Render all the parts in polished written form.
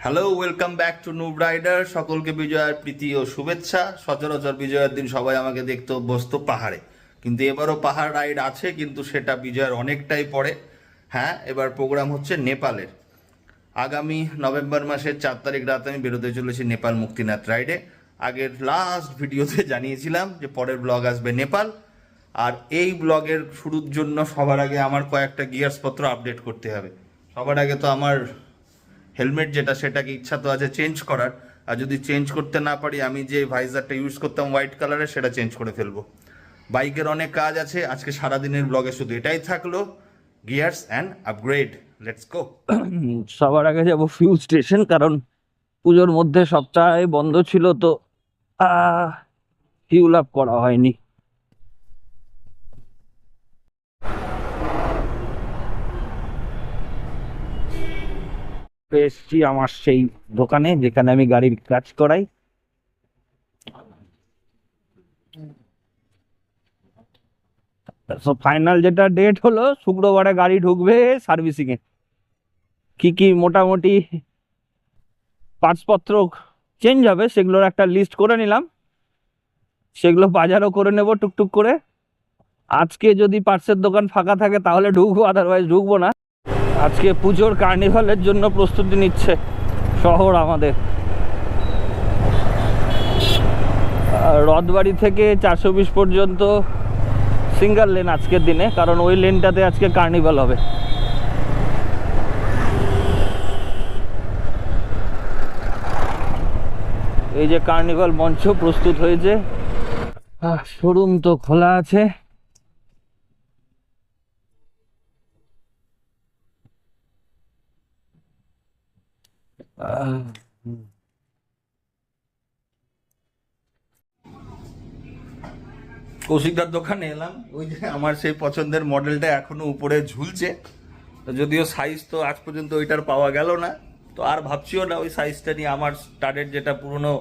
Hello, welcome back to noob rider. সকলকে বিজয়ার প্রীতি ও শুভেচ্ছা। সচরাচর বিজয়ার দিন সবাই আমাকে দেখতে অভ্যস্ত পাহাড়ে, কিন্তু এবারও পাহাড় রাইড আছে, কিন্তু সেটা বিজয়ার অনেকটাই পরে। হ্যাঁ, এবার প্রোগ্রাম হচ্ছে নেপালের। আগামী নভেম্বর মাসের 4 তারিখ রাতে আমি বেরোতে চলেছি নেপাল মুক্তিনাথ রাইডে। আগের লাস্ট ভিডিওতে জানিয়েছিলাম যে পরের ব্লগ আসবে নেপাল। আর এই ব্লগের শুরুর জন্য সবার আগে আমার কয়েকটা গিয়ার্সপত্র আপডেট করতে হবে। সবার আগে তো আমার হেলমেট যেটা, সেটাকে ইচ্ছা তো আছে চেঞ্জ করার। আর যদি চেঞ্জ করতে না পারি, আমি যে ভাইজারটা ইউজ করতাম হোয়াইট কালারের, সেটা চেঞ্জ করে ফেলবো। বাইকের অনেক কাজ আছে, আজকে সারাদিনের ব্লগে শুধু এটাই থাকলো, gears and upgrade. Let's go. সবার আগে যাব ফিউল স্টেশন, কারণ পুজোর মধ্যে সপ্তাহে বন্ধ ছিল, তো ফিউল আপ করা হয়নি। এসছি আমার সেই দোকানে যেখানে আমি গাড়ির কাজ করাই। ফাইনাল যেটা ডেট হলো, শুক্রবারে গাড়ি ঢুকবে সার্ভিসিং এ। কি কি মোটামুটি পার্টসপত্র চেঞ্জ হবে সেগুলোর একটা লিস্ট করে নিলাম, সেগুলো বাজারও করে নেব টুকটুক করে। আজকে যদি পার্টসের দোকান ফাঁকা থাকে তাহলে ঢুকবো, আদারওয়াইজ ঢুকবো না। আজকে পুজোর কার্নিভালের জন্য প্রস্তুতি নিচ্ছে শহর আমাদের। রথবাড়ি থেকে 420 পর্যন্ত সিঙ্গেল লেন আজকের দিনে, কারণ ওই লেনটাতে আজকে কার্নিভাল হবে। এই যে কার্নিভাল মঞ্চ প্রস্তুত হয়েছে, শোরুম তো খোলা আছে। কৌশিকদার দোকানে এলাম, ওই যে আমার সেই পছন্দের মডেলটা এখনো উপরে ঝুলছে। তো যদিও সাইজ তো আজ পর্যন্ত ওইটার পাওয়া গেল না, তো আর ভাবছিও না ওই সাইজটা নিয়ে। আমার স্টাডের যেটা পুরনো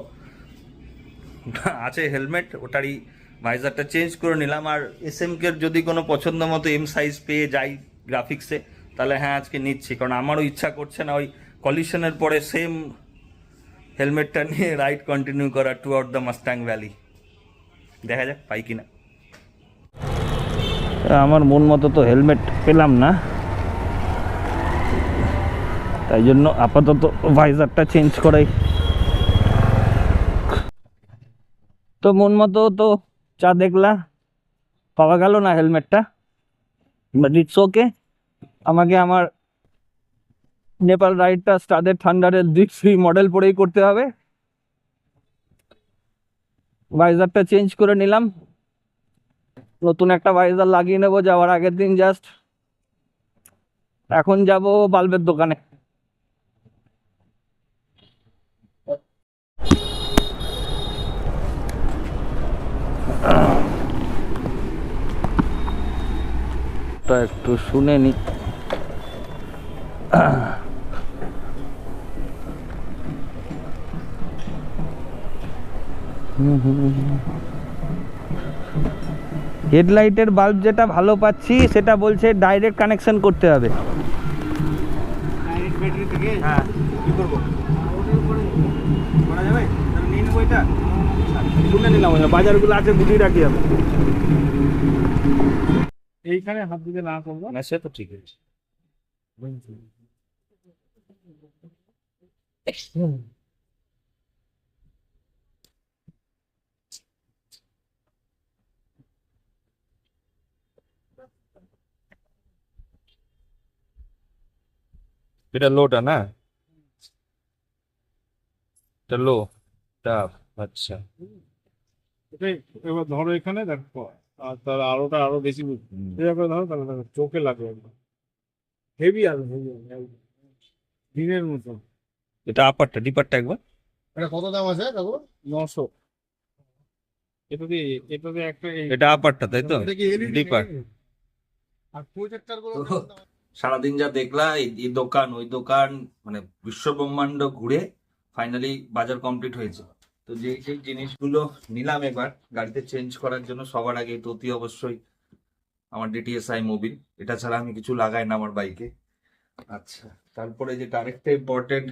আছে হেলমেট, ওটারই ভাইজারটা চেঞ্জ করে নিলাম। আর এসএমকের যদি কোনো পছন্দ মতো এম সাইজ পেয়ে যাই গ্রাফিক্সে, তাহলে হ্যাঁ আজকে নিচ্ছি। কারণ আমারও ইচ্ছা করছে না ওই কলিশনের পরে সেম হেলমেটটা নিয়ে রাইড কন্টিনিউ করা to out the Mustang valley. দেখা যাক পাই কিনা। আমার মন মতো তো হেলমেট পেলাম না, তাই জন্য আপাতত ভাইজারটা চেঞ্জ করাই। তো মন মতো তো যা দেখলা পাওয়া গেল না হেলমেটটা, বাট ইটস ওকে। আমাকে আমার নেপাল রাইডটা স্টাডের থান্ডারের D3 মডেল পরেই করতে হবে। ভাইজারটা চেঞ্জ করে নিলাম, নতুন একটা ভাইজার লাগিয়ে নেবো যাওয়ার আগের দিন জাস্ট। এখন যাব বাল্বের দোকানে। একটু শুনে নি। হেডলাইটের বাল্ব যেটা ভালো পাচ্ছি সেটা বলছে ডাইরেক্ট কানেকশন করতে হবে। ডাইরেক্ট ব্যাটারি থেকে হ্যাঁ কি করব করা যাবে? তাহলে নিয়ে নেবো এটা। শুনে নিলাম, বাজারগুলো আছে বুঝিয়ে রাখি আমি। এইখানে হাত দিতে না করবো না, সে তো ঠিক আছে। এটা লোটা না, এটা লো টাপ। আচ্ছা, এটাই। এবার ধরো এখানে দেখো, আর তার আলোটা আরো বেশি এটা করে ধরো, তাহলে দেখো চোখে লাগবে একদম হেভি আসবে, হেভি দিনের মতো। এটা আপারটা ডিপারটা একবার। এটা কত দাম আছে দেখো? 900। এটা দিয়ে একটা এটা আপারটা তাই তো, এটা কি এলইডি ডিপার। আর প্রজেক্টর গুলো তো সারাদিন যা দেখলা, এই দোকান ওই দোকান, মানে বিশ্ব ব্রহ্মাণ্ড ঘুরে ফাইনালি বাজার কমপ্লিট হয়েছে। তো যে সেই জিনিসগুলো নিলাম এবার গাড়িতে চেঞ্জ করার জন্য। সবার আগে তো অতি অবশ্যই আমার DTSI মোবিল, এটা ছাড়া আমি কিছু লাগাই না আমার বাইকে। আচ্ছা, তারপরে যেটা আরেকটা ইম্পর্টেন্ট,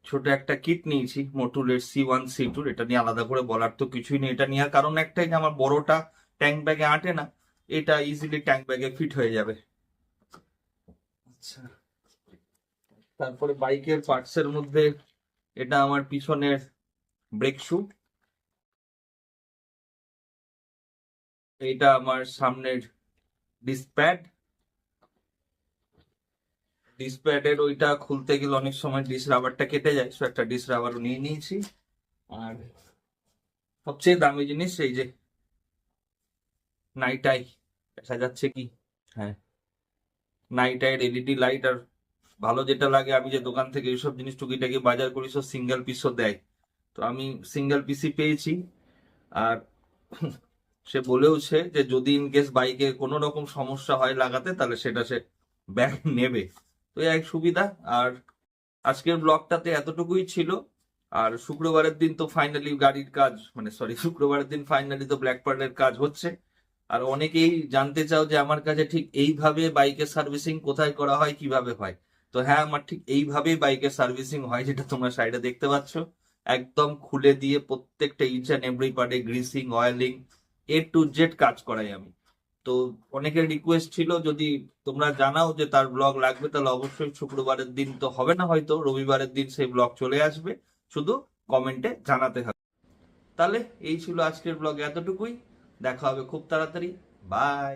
ছোট একটা কিট নিয়েছি মোটুলের C1 C2, এটা নিয়ে আলাদা করে বলার তো কিছুই নেই। এটা নেওয়ার কারণ একটাই যে আমার বড়টা ট্যাঙ্ক ব্যাগে আঁটে না, এটা ইজিলি ট্যাঙ্ক ব্যাগে ফিট হয়ে যাবে। আচ্ছা, তারপরে বাইকের পার্টসের মধ্যে এটা আমার পিছনের ব্রেক শু, এইটা আমার সামনের ডিসপ্যাড। ডিসপ্যাডের ওইটা খুলতে গেলে অনেক সময় ডিস রাবারটা কেটে যায়, সো একটা ডিস রাবারও নিয়ে নিয়েছি। আর সবচেয়ে দামি জিনিস এই যে নাইট আই, দেখা যাচ্ছে কি, হ্যাঁ, নাইট আইয়ের এলইডি লাইট। আর ভালো যেটা লাগে, আমি যে দোকান থেকে এইসব জিনিস টুকিটাকি বাজার করি সব সিঙ্গেল পিসও দেয়, তো আমি সিঙ্গেল পিসই পেয়েছি। আর সে বলেওছে যে যদি ইন কেস বাইকে কোনো রকম সমস্যা হয় লাগাতে, তাহলে সেটা সে ব্যাগ নেবে, তো এই এক সুবিধা। আর আজকের ব্লগটাতে এতটুকুই ছিল। আর শুক্রবারের দিন তো ফাইনালি গাড়ির কাজ, মানে সরি, শুক্রবারের দিন ফাইনালি তো ব্ল্যাক পার্লের কাজ হচ্ছে। আর অনেকেই জানতে চাও যে আমার কাছে ঠিক এইভাবে বাইকের সার্ভিসিং কোথায় করা হয়, কিভাবে হয়। তো হ্যাঁ, আমার ঠিক এইভাবেই বাইকের সার্ভিসিং হয়, যেটা তোমরা সাইডে দেখতে পাচ্ছ। একদম খুলে দিয়ে প্রত্যেকটা ইচ অ্যান্ড এভরি পার্টে গ্রিসিং, অয়েলিং, A to Z কাজ করাই আমি। তো অনেকের রিকোয়েস্ট ছিল যদি তোমরা জানাও যে তার ব্লগ লাগবে, তাহলে অবশ্যই শুক্রবারের দিন তো হবে না, হয়তো রবিবারের দিন সেই ব্লগ চলে আসবে, শুধু কমেন্টে জানাতে হবে। তাহলে এই ছিল আজকের ব্লগ, এতটুকুই। দেখা হবে খুব তাড়াতাড়ি। বাই।